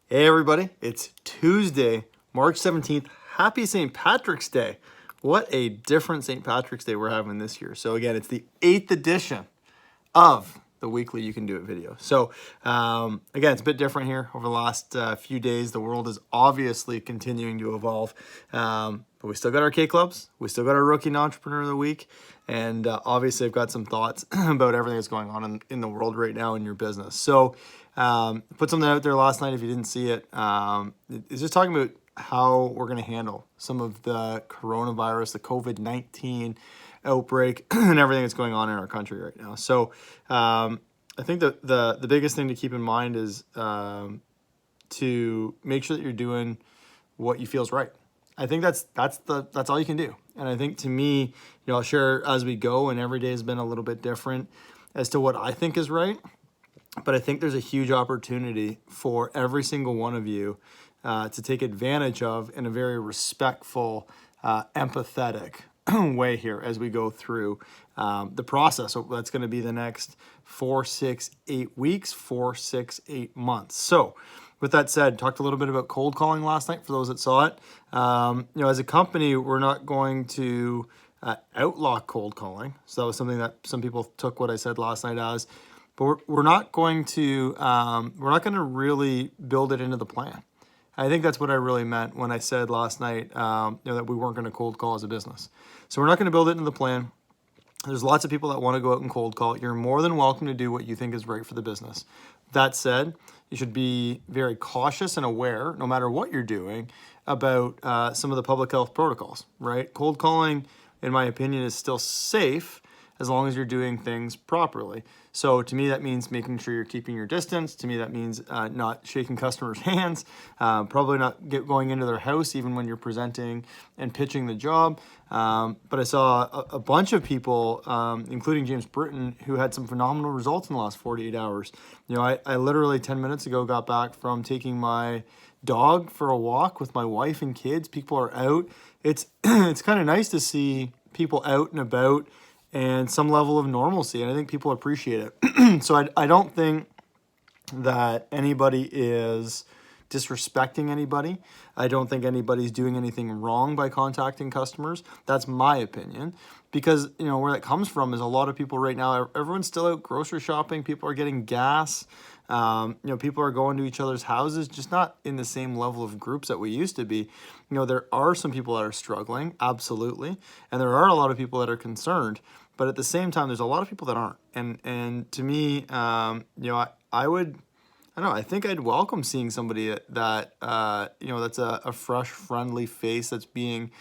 Hey everybody, it's Tuesday, March 17th. Happy St. Patrick's Day. What a different St. Patrick's Day we're having this year. So again, it's the 8th edition of the weekly You Can Do It video. So again, it's a bit different here over the last few days. The world is obviously continuing to evolve, but we still got our K-Clubs. We still got our Rookie Entrepreneur of the Week. And obviously I've got some thoughts about everything that's going on in the world right now in your business. So put something out there last night if you didn't see it. It's just talking about how we're going to handle some of the coronavirus, the COVID-19 outbreak, and everything that's going on in our country right now. So I think the biggest thing to keep in mind is to make sure that you're doing what you feel is right. I think that's all you can do. And I think to me, I'll share as we go, and every day has been a little bit different as to what I think is right. But I think there's a huge opportunity for every single one of you to take advantage of in a very respectful, empathetic way here as we go through the process. So that's going to be the next 4, 6, 8 weeks, 4, 6, 8 months. So with that said, talked a little bit about cold calling last night for those that saw it. As a company, we're not going to outlaw cold calling. So that was something that some people took what I said last night as. But we're not going to really build it into the plan. I think that's what I really meant when I said last night that we weren't going to cold call as a business. So we're not going to build it into the plan. There's lots of people that want to go out and cold call. You're more than welcome to do what you think is right for the business. That said, you should be very cautious and aware, no matter what you're doing, about some of the public health protocols, right? Cold calling, in my opinion, is still safe as long as you're doing things properly. So to me, that means making sure you're keeping your distance. To me, that means not shaking customers' hands, probably not going into their house even when you're presenting and pitching the job. But I saw a bunch of people, including James Britton, who had some phenomenal results in the last 48 hours. I literally 10 minutes ago got back from taking my dog for a walk with my wife and kids. People are out. It's kind of nice to see people out and about and some level of normalcy, and I think people appreciate it. So I don't think that anybody is disrespecting anybody. I don't think anybody's doing anything wrong by contacting customers. That's my opinion. Because, where that comes from is a lot of people right now, everyone's still out grocery shopping. People are getting gas. People are going to each other's houses, just not in the same level of groups that we used to be. There are some people that are struggling, absolutely. And there are a lot of people that are concerned. But at the same time, there's a lot of people that aren't. And to me, I think I'd welcome seeing somebody that, that's a fresh, friendly face that's being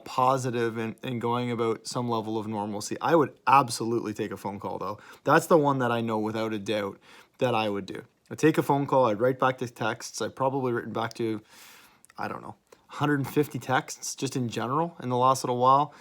positive and going about some level of normalcy. I would absolutely take a phone call, though. That's the one that I know without a doubt that I would do. I'd take a phone call. I'd write back to texts. I've probably written back to, 150 texts just in general in the last little while.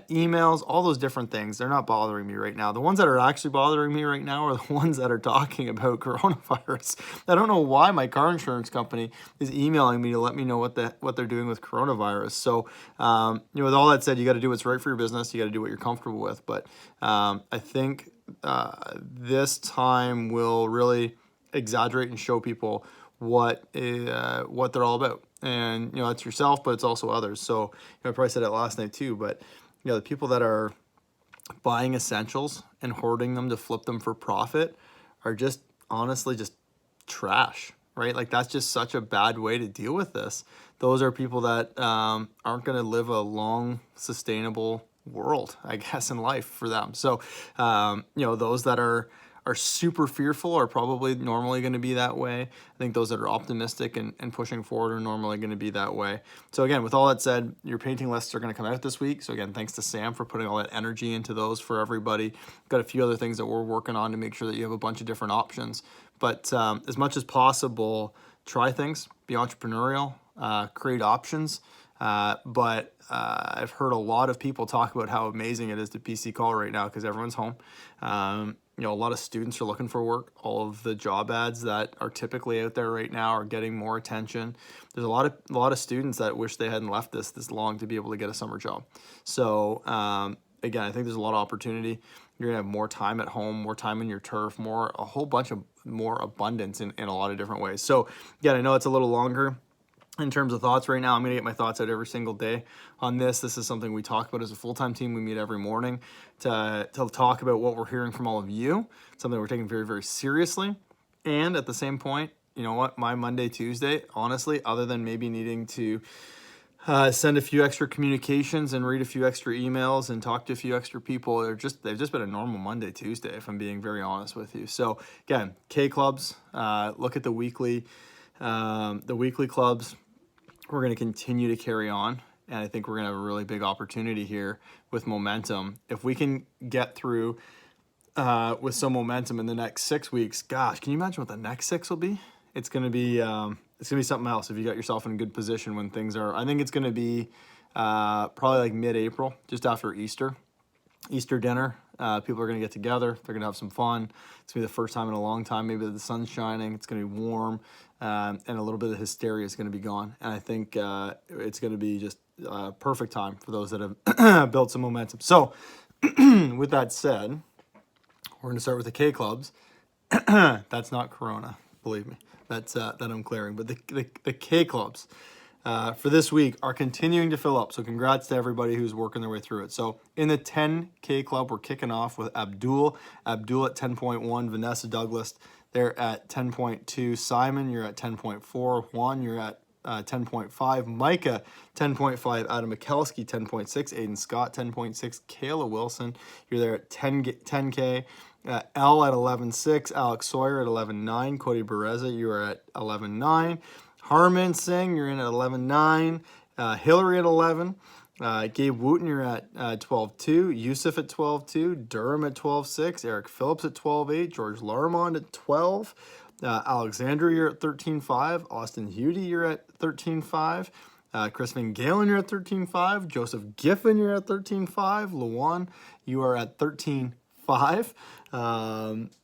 Emails, all those different things, they're not bothering me right now. The ones that are actually bothering me right now are the ones that are talking about coronavirus. I don't know why my car insurance company is emailing me to let me know what they're doing with coronavirus. So, with all that said, you got to do what's right for your business. You got to do what you're comfortable with. But I think this time will really exaggerate and show people what they're all about. And, it's yourself, but it's also others. So, I probably said it last night too, but, the people that are buying essentials and hoarding them to flip them for profit are just honestly just trash, right? Like that's just such a bad way to deal with this. Those are people that aren't going to live a long, sustainable world, I guess, in life for them. So, those that are super fearful are probably normally going to be that way. I think those that are optimistic and pushing forward are normally going to be that way. So again, with all that said, your painting lists are going to come out this week. So again, thanks to Sam for putting all that energy into those for everybody. Got a few other things that we're working on to make sure that you have a bunch of different options. But as much as possible, try things, be entrepreneurial, create options. But I've heard a lot of people talk about how amazing it is to PC call right now because everyone's home. A lot of students are looking for work. All of the job ads that are typically out there right now are getting more attention. There's a lot of students that wish they hadn't left this long to be able to get a summer job. So again, I think there's a lot of opportunity. You're going to have more time at home, more time in your turf, a whole bunch of more abundance in a lot of different ways. So again, I know it's a little longer in terms of thoughts right now. I'm going to get my thoughts out every single day on this. This is something we talk about as a full-time team. We meet every morning to talk about what we're hearing from all of you, something we're taking very, very seriously. And at the same point, you know what, my Monday, Tuesday, honestly, other than maybe needing to send a few extra communications and read a few extra emails and talk to a few extra people, they've just been a normal Monday, Tuesday, if I'm being very honest with you. So again, K clubs, look at the weekly clubs. We're going to continue to carry on. And I think we're going to have a really big opportunity here with momentum. If we can get through with some momentum in the next 6 weeks, gosh, can you imagine what the next 6 will be? It's going to be something else if you got yourself in a good position when things are. I think it's going to be probably like mid-April, just after Easter dinner. People are going to get together. They're going to have some fun. It's going to be the first time in a long time. Maybe the sun's shining. It's going to be warm, and a little bit of hysteria is going to be gone. And I think it's going to be just a perfect time for those that have built some momentum. So, with that said, we're going to start with the K clubs. That's not Corona, believe me. That's that I'm clearing. But the K clubs for this week are continuing to fill up. So congrats to everybody who's working their way through it. So in the 10K club, we're kicking off with Abdul at 10.1, Vanessa Douglas, they're at 10.2, Simon, you're at 10.4, Juan, you're at 10.5, Micah 10.5, Adam Mikelski 10.6, Aiden Scott 10.6, Kayla Wilson, you're there at 10K. L at 11.6, Alex Sawyer at 11.9, Cody Bereza, you are at 11.9, Harman Singh, you're in at 11.9, Hillary at 11, Gabe Wooten, you're at 12.2, Yusuf at 12.2, Durham at 12.6, Eric Phillips at 12.8, George Larmond at 12, Alexandra, you're at 13.5, Austin Hudi, you're at 13.5, Chris Van Galen, you're at 13.5, Joseph Giffen, you're at 13.5, Luwan, you are at 13.5.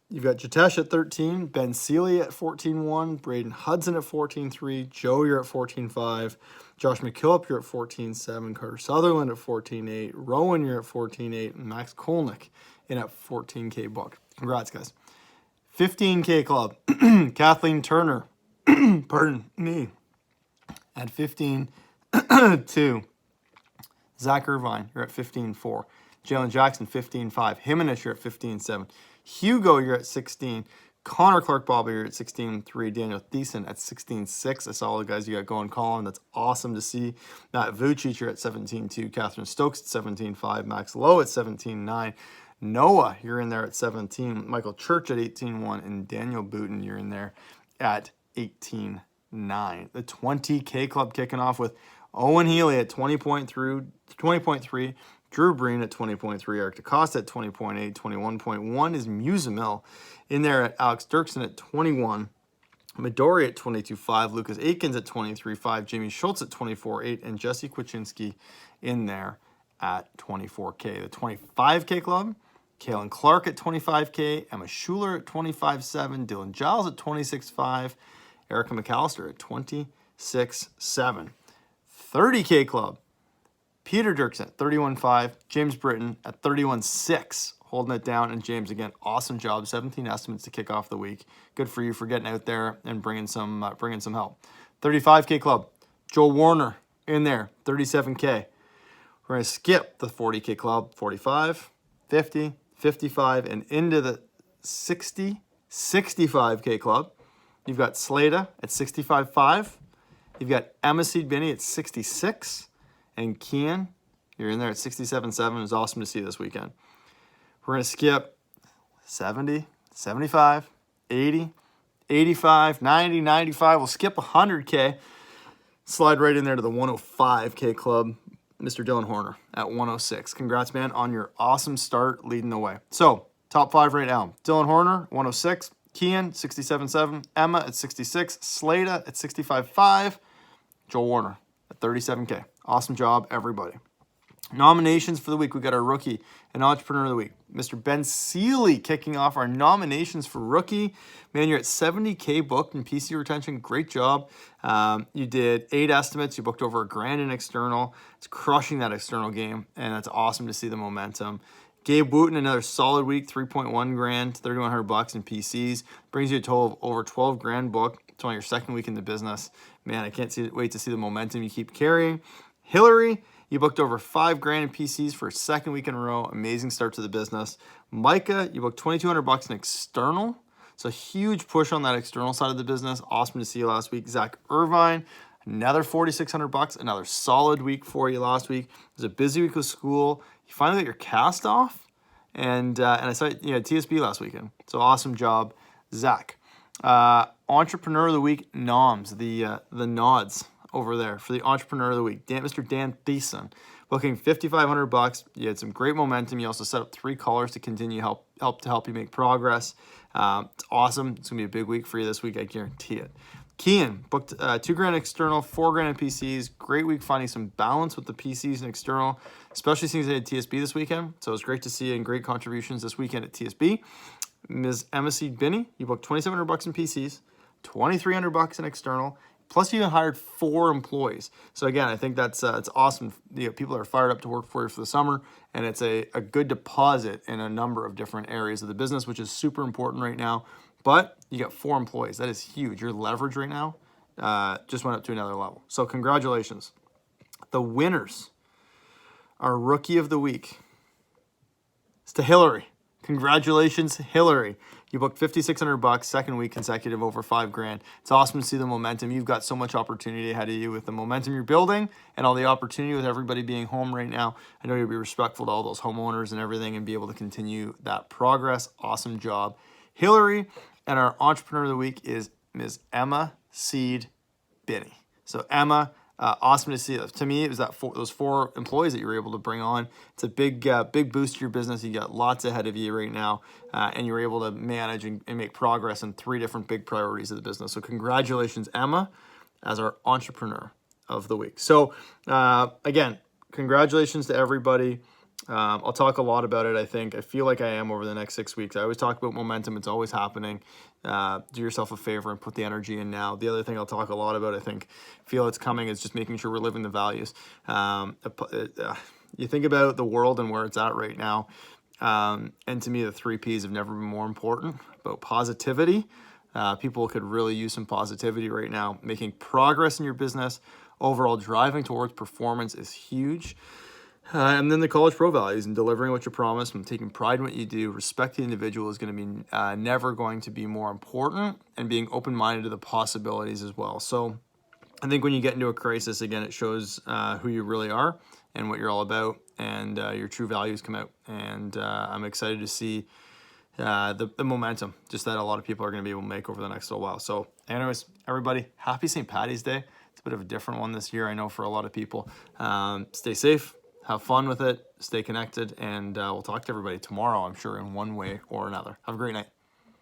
You've got Jitesh at 13, Ben Seeley at 14.1, Braden Hudson at 14.3, Joe, you're at 14.5, Josh McKillop, you're at 14.7, Carter Sutherland at 14.8, Rowan, you're at 14.8, and Max Kolnick in at 14K booked. Congrats, guys. 15K club, Kathleen Turner, pardon me, at 15.2, Zach Irvine, you're at 15.4. Jalen Jackson, 15.5. Jimenez, you're at 15.7. Hugo, you're at 16. Connor Clark-Bobby, you're at 16.3. Daniel Thiessen at 16.6. That's all the guys you got going, Colin. That's awesome to see. Matt Vucic, you're at 17.2. Catherine Stokes at 17.5. Max Lowe at 17.9. Noah, you're in there at 17. Michael Church at 18.1. And Daniel Booten, you're in there at 18.9. The 20K club kicking off with Owen Healy at 20.3. Drew Breen at 20.3, Eric DeCosta at 20.8, 21.1 is Musamil. In there at Alex Dirksen at 21, Midori at 22.5, Lucas Aikens at 23.5, Jamie Schultz at 24.8, and Jesse Kwachinski in there at 24K. The 25K club, Kaylin Clark at 25K, Emma Schuler at 25.7, Dylan Giles at 26.5, Erica McAllister at 26.7. 30K club, Peter Dirks at 31.5, James Britton at 31.6, holding it down. And James, again, awesome job. 17 estimates to kick off the week. Good for you for getting out there and bringing some help. 35K club, Joel Warner in there, 37K. We're going to skip the 40K club, 45, 50, 55, and into the 60, 65K club. You've got Slada at 65.5. You've got Emma Seed Binney at 66. And Kian, you're in there at 67.7. It was awesome to see this weekend. We're going to skip 70, 75, 80, 85, 90, 95. We'll skip 100K. Slide right in there to the 105K club. Mr. Dylan Horner at 106. Congrats, man, on your awesome start leading the way. So, top 5 right now. Dylan Horner, 106. Kian, 67.7. Emma at 66. Slada at 65.5. Joel Warner at 37K. Awesome job, everybody. Nominations for the week. We got our rookie and entrepreneur of the week, Mr. Ben Seeley, kicking off our nominations for rookie. Man, you're at 70K booked in PC retention. Great job. You did 8 estimates. You booked over $1,000 in external. It's crushing that external game, and it's awesome to see the momentum. Gabe Wooten, another solid week, 3.1 grand, 3,100 bucks in PCs. Brings you a total of over 12 grand book. It's only your second week in the business. Man, I can't wait to see the momentum you keep carrying. Hillary, you booked over 5 grand in PCs for a second week in a row. Amazing start to the business. Micah, you booked 2,200 bucks in external. So huge push on that external side of the business. Awesome to see you last week. Zach Irvine, another 4,600 bucks. Another solid week for you last week. It was a busy week with school. You finally got your cast off, and I saw you had TSB last weekend. So awesome job, Zach. Entrepreneur of the week, Noms, the nods over there for the Entrepreneur of the Week. Mr. Dan Thiessen, booking 5,500 bucks. You had some great momentum. You also set up 3 callers to continue help you make progress. It's awesome. It's gonna be a big week for you this week. I guarantee it. Kian booked 2 grand external, 4 grand in PCs. Great week finding some balance with the PCs and external, especially since they had TSB this weekend. So it was great to see you and great contributions this weekend at TSB. Ms. Emma Seed Binney, you booked 2,700 bucks in PCs, 2,300 bucks in external. Plus, you even hired 4 employees. So again, I think that's it's awesome. People are fired up to work for you for the summer, and it's a good deposit in a number of different areas of the business, which is super important right now. But you got 4 employees. That is huge. Your leverage right now just went up to another level. So congratulations. The winners, our Rookie of the Week, it's to Hillary. Congratulations, Hillary. You booked 5,600 bucks, second week consecutive, over 5 grand. It's awesome to see the momentum. You've got so much opportunity ahead of you with the momentum you're building and all the opportunity with everybody being home right now. I know you'll be respectful to all those homeowners and everything and be able to continue that progress. Awesome job, Hillary. And our Entrepreneur of the Week is Ms. Emma Seed Binney. So Emma, awesome to see. To me, it was those 4 employees that you were able to bring on. It's a big boost to your business. You got lots ahead of you right now, and you were able to manage and make progress in 3 different big priorities of the business. So congratulations, Emma, as our Entrepreneur of the Week. So again, congratulations to everybody. I'll talk a lot about it, I think. I feel like I am over the next 6 weeks. I always talk about momentum. It's always happening. Do yourself a favor and put the energy in now. The other thing I'll talk a lot about, I think, feel it's coming, is just making sure we're living the values. You think about the world and where it's at right now. And to me, the 3 Ps have never been more important. About positivity. People could really use some positivity right now. Making progress in your business. Overall, driving towards performance is huge. And then the college pro values and delivering what you promise and taking pride in what you do. Respect the individual is going to be never going to be more important, and being open-minded to the possibilities as well. So I think when you get into a crisis, again, it shows who you really are and what you're all about, and your true values come out. And I'm excited to see the momentum just that a lot of people are going to be able to make over the next little while. So anyways, everybody, happy St. Paddy's Day. It's a bit of a different one this year, I know, for a lot of people. Stay safe. Have fun with it, stay connected, and we'll talk to everybody tomorrow, I'm sure, in one way or another. Have a great night.